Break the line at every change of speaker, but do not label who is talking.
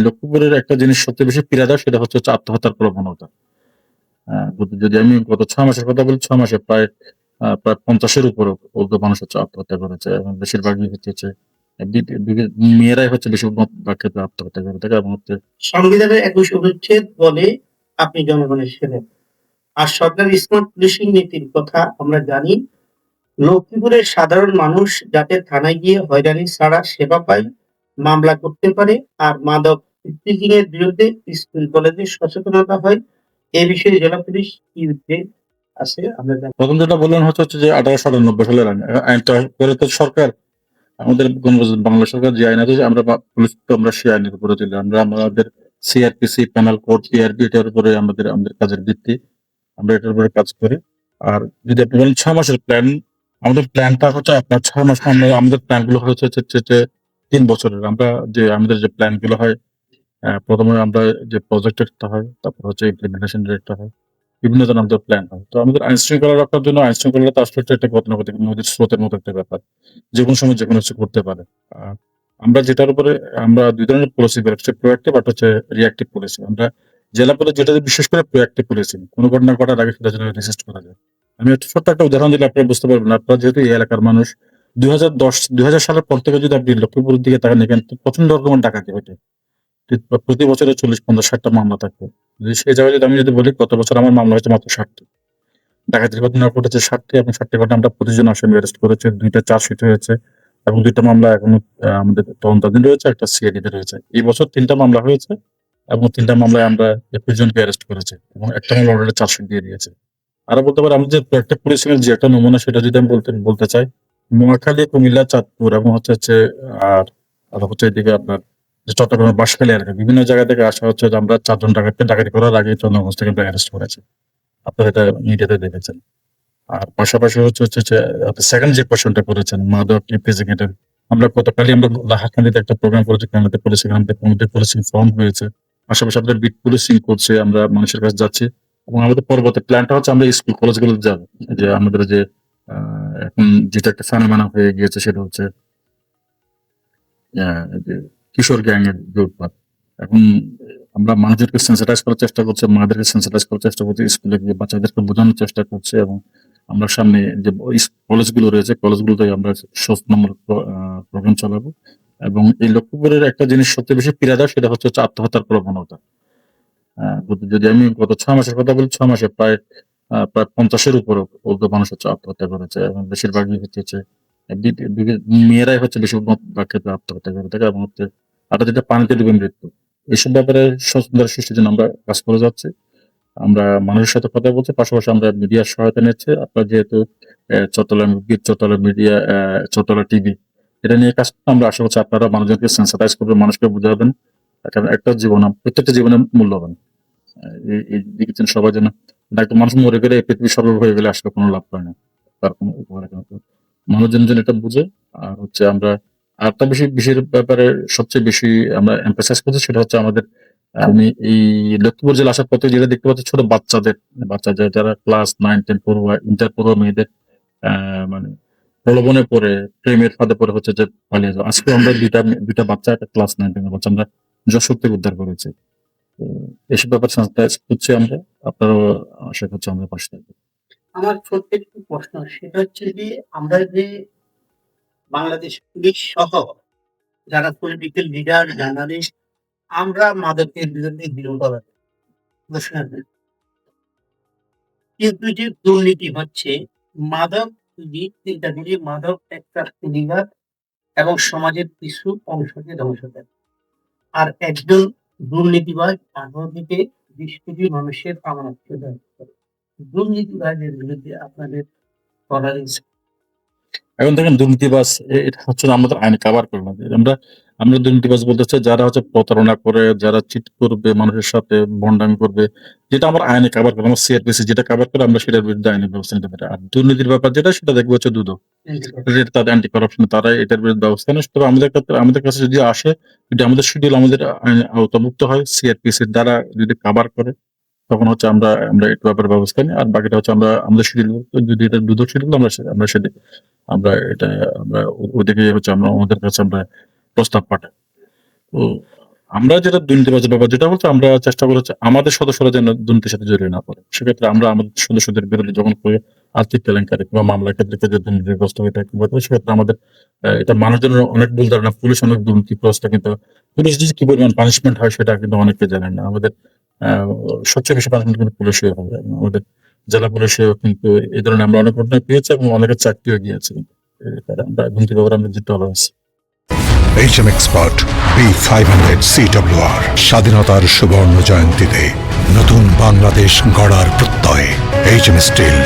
লক্ষ্মীপুরের একটা জিনিস সবচেয়ে বেশি পীড়া দেয় সেটা হচ্ছে আত্মহত্যার প্রবণতা। যদি আমি গত ৬ মাসের কথা বলি, ৬ মাসে প্রায় ৫০ এর উপরে মানুষ হচ্ছে আত্মহত্যা করেছে এবং বেশিরভাগই হচ্ছে বি বি মেয়েরাই হচ্ছে বেশিরভাগ ক্ষেত্রে আত্মহত্যা করে থাকে এবং হচ্ছে
সংবিধানের ২১ অনুচ্ছেদ বলে আপনি জনগণের সেবক। আর সরকারের স্মার্ট পুলিশিং নীতির কথা আমরা জানি। লক্ষ্মীপুরের সাধারণ মানুষ যাতে থানায় গিয়ে হয়রানি ছাড়া সেবা পায়, মামলা করতে পারে আর মাদক ইভটিজিং এর বিরুদ্ধে স্কুল কলেজে সচেতনতা হয়, এ বিষয়ে জেলা পুলিশ কি উদ্যোগ আছে আমরা জানি।
১ম যেটা বললেন হচ্ছে যে ১৮৯৮ সালের আইন। আইনটা করে তো সরকার আমাদের বাংলা সরকার যে আইন আছে আমরা পুলিশ তো আমরা সেই আইনের উপরে চলি। আমরা আমাদের সিআরপিসি, পেনাল কোড, পিআরপি এটার উপরে আমাদের কাজের ভিত্তি। আমরা এটার উপরে কাজ করি। আর যদি আপনি বলেন ৬ মাসের প্ল্যান, আমাদের প্ল্যানটা হচ্ছে আপনার ৬ মাস আমাদের প্ল্যান গুলো হচ্ছে ৩ বছরের। আমাদের যে প্ল্যান গুলো হয়, ১ম এ আমরা যে প্রজেক্ট একটা হয়, তারপর হচ্ছে ইমপ্লিমেন্টেশন এর একটা হয়। বিভিন্ন ধরনের আমাদের প্ল্যান হয়। তো আমাদের আইন শৃঙ্খলা রক্ষার জন্য আইন শৃঙ্খলাটা আসলে হচ্ছে একটা গতানুগতিক নদীর স্রোতের মতো একটা ব্যাপার। যেকোনো সময় যেকোনো কিছু করতে পারে। আ আমরা যেটার উপরে আমরা ২ ধরনের পলিসি বের হচ্ছে প্রোঅ্যাক্টিভ আর হচ্ছে রিঅ্যাক্টিভ পলিসি। আমরা জেলা পুলিশ যেটাতে বিশেষ করে প্রোঅ্যাক্টিভ পলিসি। কোন ঘটনা ঘটার আগে সেটা যেন রেজিস্ট করা যায়। আমি একটা ছোট্ট একটা উদাহরণ দিলে আপনারা বুঝতে পারবেন। আপনারা যেহেতু এই এলাকার মানুষ, ২০০০ সালের পর থেকে যদি আপনি লক্ষ্মীপুরের দিকে তাকান দেখবেন প্রচন্ড রকমের ডাকাতি হইতো। প্রতি বছরে ৪০, ৫০, ৬০ টা মামলা থাকতো। সেই জায়গায় আমি যদি বলি গত বছর আমার মামলা হয়েছে মাত্র ৬০ টি। ডাকাতির ঘটনা ঘটেছে ৬০ টি এবং ৬০ টি ঘটনা আমরা ২৫ জন আসামি অ্যারেস্ট করেছি। ২ টা চার্জশিট হয়েছে এবং ২ টা মামলা এখনো আমাদের তদন্তাধীন রয়েছে, একটা সিআইডি তে রয়েছে। এই বছর ৩ টা মামলা হয়েছে এবং ৩ টা মামলায় আমরা ২১ জনকে অ্যারেস্ট করেছি এবং একটা মামলা অলরেডি চার্জশিট দিয়ে দিয়েছে। আরো বলতে পারি আমাদের একটা পুলিশিং এর যে একটা নমুনা সেটা যদি আমি বলতে চাই, নোয়াখালী, কুমিল্লা, চাঁদপুর এবং হচ্ছে আর আর হচ্ছে এদিকে আপনার যে চট্টগ্রামের বাঁশখালী এলাকা বিভিন্ন জায়গা থেকে আসা হচ্ছে যে আমরা ৪ জন ডাকাতকে ডাকাতি করার আগে চন্দনগঞ্জ থেকে আমরা অ্যারেস্ট করেছি। আপনারা এটা মিডিয়াতে দেখেছেন। আর পাশাপাশি হচ্ছে যে আপনি সেকেন্ড যে কোয়েশ্চেনটা করেছেন মাদক ইভটিজিং এটার আমরা গতকালই আমরা লাহাকান্দিতে একটা প্রোগ্রাম করেছি কানাডাতে পুলিশিং আমাদের কমিটি পুলিশিং ফর্ম হয়েছে। পাশাপাশি আমাদের বিট পুলিশিং করছে আমরা মানুষের কাছে যাচ্ছি এবং আমাদের পরবর্তী প্ল্যানটা হচ্ছে আমরা স্কুল কলেজগুলোতে যাব। যে আমাদের যে এখন যেটা একটা ফেনোমেনা হয়ে গিয়েছে সেটা হচ্ছে যে কিশোর গ্যাং এর যে উৎপাত। এখন আমরা মানুষদেরকে সেন্সিটাইজ করার চেষ্টা করছি, মাদেরকে সেন্সিটাইজ করার চেষ্টা করছি, স্কুলে গিয়ে বাচ্চাদেরকে বোঝানোর চেষ্টা করছি এবং আমরা সামনে যে কলেজগুলো রয়েছে কলেজগুলোতে আমরা সচেতনমূলক প্রোগ্রাম চালাবো এবং এই লক্ষ্মীপুরের একটা জিনিস সবচেয়ে বেশি পীড়া দেয় সেটা হচ্ছে আত্মহত্যার প্রবণতা। যদি আমি গত ৬ মাসের কথা বলি, ৬ মাসে প্রায় ৫০ এর উপরে মানুষ হচ্ছে আত্মহত্যা করেছে এবং বেশিরভাগই হচ্ছে বি বি মেয়েরাই হচ্ছে বেশিরভাগ ক্ষেত্রে আত্মহত্যা করে থাকে এবং হচ্ছে আরো যেটা পানিতে ডুবে মৃত্যু। এসব ব্যাপারে সচেতনতা সৃষ্টির জন্য আমরা কাজ করে যাচ্ছি। আমরা মানুষের সাথে কথা বলছি, পাশাপাশি আমরা মিডিয়ার সহায়তা নিচ্ছি। আপনার যেহেতু চট্টগ্রাম মিডিয়া, চট্টগ্রাম টিভি এটা নিয়ে কাজ করতে আমরা আশা করছি আপনারা মানুষজনকে সেন্সিটাইজ করবেন, মানুষকে বুঝাবেন। কারণ একটা জীবন প্রত্যেকটা জীবনে মূল্যবান। এই দিকে যেন সবাই যেন একটা মানুষ মরে গেলে এই পৃথিবী সর্বভূ হয়ে গেলে আসলে কোনো লাভ হয় না। তার কোনো উপকার হয় না। তো মানুষজন যেন এটা বুঝে আর হচ্ছে আমরা আরেকটা বিষয়ের ব্যাপারে সবচেয়ে বেশি আমরা এমফাসাইজ করছি সেটা হচ্ছে আমাদের আমি এই লক্ষ্মীপুর জেলা আসার পথে যেটা দেখতে পাচ্ছি ছোট বাচ্চা যারা ক্লাস ৯, ১০ পড়ুয়া, ইন্টার পড়ুয়া মেয়েদের মানে প্রলোভনে পড়ে প্রেমের ফাঁদে পড়ে হচ্ছে যে পালিয়ে যাওয়া। আজকে আমরা ২ টা বাচ্চা একটা ক্লাস ৯, ১০ এর বাচ্চা আমরা যশোর থেকে উদ্ধার করেছি। তো এসব ব্যাপার সেন্সিটাইজ করছি আমরা। আপনারাও আশা করছি আমাদের পাশে থাকবেন।
আমার ছোট্ট একটু প্রশ্ন, সেটা হচ্ছে যে আমরা যে বাংলাদেশ পুলিশ সহ যারা পলিটিক্যাল লিডার, জার্নালিস্ট, আমরা মাদকের বিরুদ্ধে দৃঢ়তা ঘোষণা করি। কিন্তু যে দুর্নীতি হচ্ছে, মাদক মাদক একটা লিভার এবং সমাজের কিছু অংশকে ধ্বংস করে। আর একজন দুর্নীতিবাজ ১৮ থেকে ২০ কোটি মানুষের আমানতকে ধ্বংস করে। দুর্নীতিবাজের বিরুদ্ধে আপনাদের টলারেন্স।
এখন দেখেন দুর্নীতিবাজ এটা হচ্ছে আমাদের আইন কভার করে না। আমরা দুর্নীতিবাজ বলতে চাই যারা হচ্ছে প্রতারণা করে, যারা চিট করবে, মানুষের সাথে ভন্ডামি করবে। যেটা আমার আইনে কভার করে, আমার সিআরপিসি যেটা কভার করে আমরা সেটার বিরুদ্ধে আইনি ব্যবস্থা নিতে পারি। আর দুর্নীতির ব্যাপার যেটা সেটা দেখবে হচ্ছে দুদক। তাদের অ্যান্টি কারাপশন তারা এটার বিরুদ্ধে ব্যবস্থা নেয়। তবে আমাদের কাছে যদি আসে, যদি আমাদের শিডিউল আমাদের আইনের আওতামুক্ত হয়, সিআরপিসির দ্বারা যদি কভার করে তখন হচ্ছে আমরা একটু ব্যাপারে ব্যবস্থা নিই। আর বাকিটা হচ্ছে আমরা আমাদের শিডিউল যদি এটা দুদক শিডিউল আমরা সেটা আমরা এটা আমরা ওদিকে হচ্ছে আমরা ওদের কাছে আমরা প্রস্তাব পাঠাই। তো আমরা যেটা দুর্নীতিবাজ ব্যাপার যেটা বলছি, আমরা চেষ্টা করে হচ্ছে আমাদের সদস্যরা যেন দুর্নীতির সাথে জড়িয়ে না পড়ে। সেক্ষেত্রে আমরা আমাদের সদস্যদের বিরুদ্ধে যখন করে আর্থিক কেলেঙ্কারি কিংবা মামলার ক্ষেত্রে যে দুর্নীতিগ্রস্ত হয়ে থাকে, কিংবা সেক্ষেত্রে আমাদের এটা মানুষজনের অনেক ভুল ধারণা, পুলিশ অনেক দুর্নীতিগ্রস্ত, কিন্তু পুলিশ যে কি পরিমাণ পানিশমেন্ট হয় সেটা কিন্তু অনেকে জানেন না। আমাদের সবচেয়ে বেশি পানিশমেন্ট কিন্তু পুলিশে হয়। এবং আমাদের জেলা পুলিশেও কিন্তু এই ধরনের আমরা অনেক ঘটনা পেয়েছি এবং অনেকের চাকরিও গিয়েছে। আমরা দুর্নীতির ব্যাপারে আমরা জিততে হবে।
HM Expert B500 CWR স্বাধীনতার সুবর্ণ জয়ন্তীতে নতুন বাংলাদেশ গড়ার প্রত্যয় HM Steel